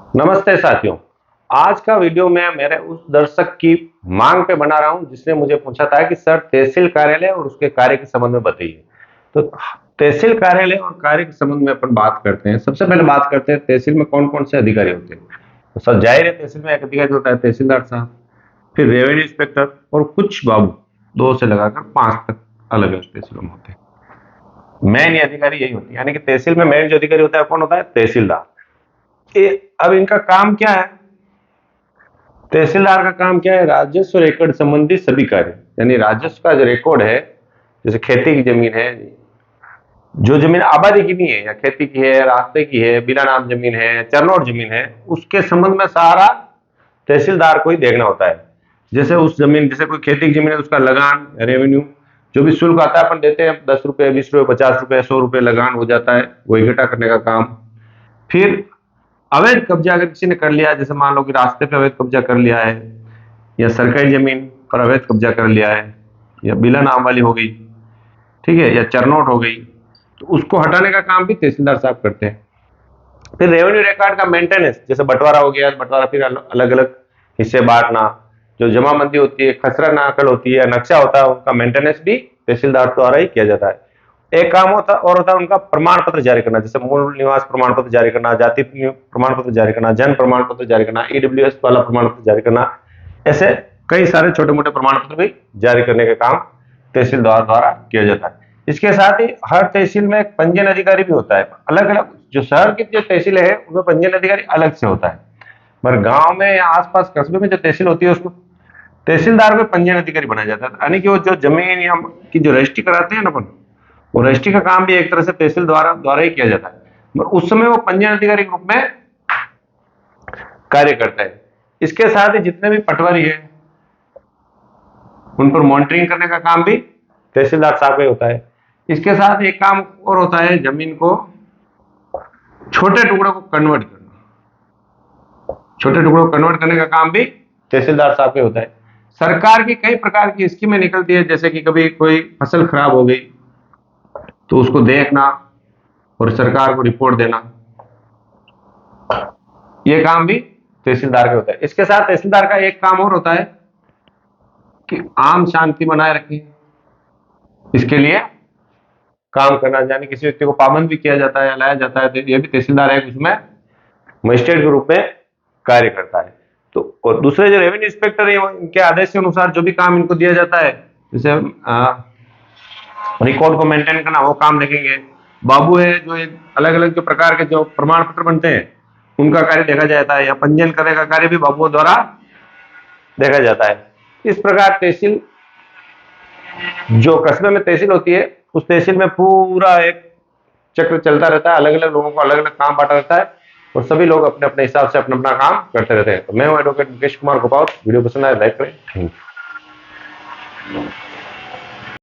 नमस्ते साथियों। आज का वीडियो मैं मेरे उस दर्शक की मांग पे बना रहा हूं जिसने मुझे पूछा था कि सर तहसील कार्यालय और उसके कार्य के संबंध में बताइए। तो तहसील कार्यालय और कार्य के संबंध में अपन बात करते हैं। सबसे पहले बात करते हैं तहसील में कौन कौन से अधिकारी होते हैं। तो सर जाहिर है तहसील में एक अधिकारी होता है तहसीलदार साहब, फिर रेवेन्यू इंस्पेक्टर और कुछ बाबू, 2 से लगाकर 5 तक अलग अलग तहसीलों में होते हैं। मेन अधिकारी यही होती है, यानी कि तहसील में मेन जो अधिकारी होता है कौन होता है? तहसीलदार। अब इनका काम क्या है? तहसीलदार का काम क्या है? राजस्व रिकॉर्ड संबंधी सभी कार्य, यानी राजस्व का जो रिकॉर्ड है, जैसे खेती की जमीन है, जो जमीन आबादी की नहीं है या खेती की है, रास्ते की है, बिना नाम जमीन है, चरनोट जमीन है, उसके संबंध में सारा तहसीलदार को ही देखना होता है। जैसे उस जमीन, जैसे कोई खेती की जमीन है, उसका लगान, रेवेन्यू, जो भी शुल्क आता है अपन देते हैं, 10 रुपए, 20 रुपए, 50 रुपए, 100 रुपए लगान हो जाता है, वो इकट्ठा करने का काम। फिर अवैध कब्जा अगर किसी ने कर लिया, जैसे मान लो कि रास्ते पे अवैध कब्जा कर लिया है, या सरकारी जमीन पर अवैध कब्जा कर लिया है, या बिला नाम वाली हो गई, ठीक है, या चरनोट हो गई, तो उसको हटाने का काम भी तहसीलदार साहब करते हैं। फिर रेवेन्यू रिकॉर्ड का मेंटेनेंस, जैसे बंटवारा हो गया, बंटवारा फिर अलग अलग हिस्से बांटना, जो जमाबंदी होती है, खसरा नाकल होती है, नक्शा होता है, उनका मेंटेनेंस भी तहसीलदार द्वारा ही किया जाता है। एक काम होता है उनका प्रमाण पत्र जारी करना, जैसे मूल निवास प्रमाण पत्र जारी करना, जाति प्रमाण पत्र जारी करना, जन्म प्रमाण पत्र जारी करना, ईडब्ल्यूएस वाला प्रमाण पत्र जारी करना, ऐसे कई सारे छोटे मोटे प्रमाण पत्र भी जारी करने का काम तहसीलदार द्वारा किया जाता है। इसके साथ ही हर तहसील में एक पंजीयन अधिकारी भी होता है। अलग अलग जो शहर की जो तहसीलें है उसमें पंजीयन अधिकारी अलग से होता है, मगर गांव में या आसपास कस्बे में जो तहसील होती है उसको तहसीलदार को पंजीयन अधिकारी बनाया जाता है, यानी कि वो जो जमीन या की जो रजिस्ट्री कराते हैं ना अपन, वो रजिस्ट्री का काम भी एक तरह से तहसील द्वारा ही किया जाता है, मगर उस समय वो पंजीयन अधिकारी के रूप में कार्य करता है। इसके साथ ही जितने भी पटवारी है उन पर मॉनिटरिंग करने का काम भी तहसीलदार साहब का होता है। इसके साथ एक काम और होता है, जमीन को छोटे टुकड़ों को कन्वर्ट करना, छोटे टुकड़ों को कन्वर्ट करने का काम भी तहसीलदार साहब का होता है। सरकार की कई प्रकार की स्कीमें निकलती है, जैसे कि कभी कोई फसल खराब हो गई तो उसको देखना और सरकार को रिपोर्ट देना, यह काम भी तहसीलदार का होता है। इसके साथ तहसीलदार का एक काम और होता है कि आम शांति बनाए रखें, इसके लिए काम करना, यानी किसी व्यक्ति को पाबंद भी किया जाता है, लाया जाता है, तो यह भी तहसीलदार है, उसमें मजिस्ट्रेट के रूप में कार्य करता है। तो और दूसरे जो रेवेन्यू इंस्पेक्टर है, इनके आदेश के अनुसार जो भी काम इनको दिया जाता है, जैसे रिकॉर्ड को मेंटेन करना, वो काम देखेंगे। बाबू है, जो अलग अलग जो प्रकार के जो प्रमाण पत्र बनते हैं उनका कार्य देखा जाता है, या पंजीयन करने का कार्य भी बाबुओं द्वारा देखा जाता है। इस प्रकार तहसील, जो कस्बे में तहसील होती है, उस तहसील में पूरा एक चक्र चलता रहता है, अलग अलग लोगों को अलग अलग काम बांटा रहता है और सभी लोग अपने अपने हिसाब से अपना अपना काम करते रहते हैं। तो मैं हूं एडवोकेट मुकेश कुमार गोपाल। वीडियो पसंद आए लाइक करें। Thank you.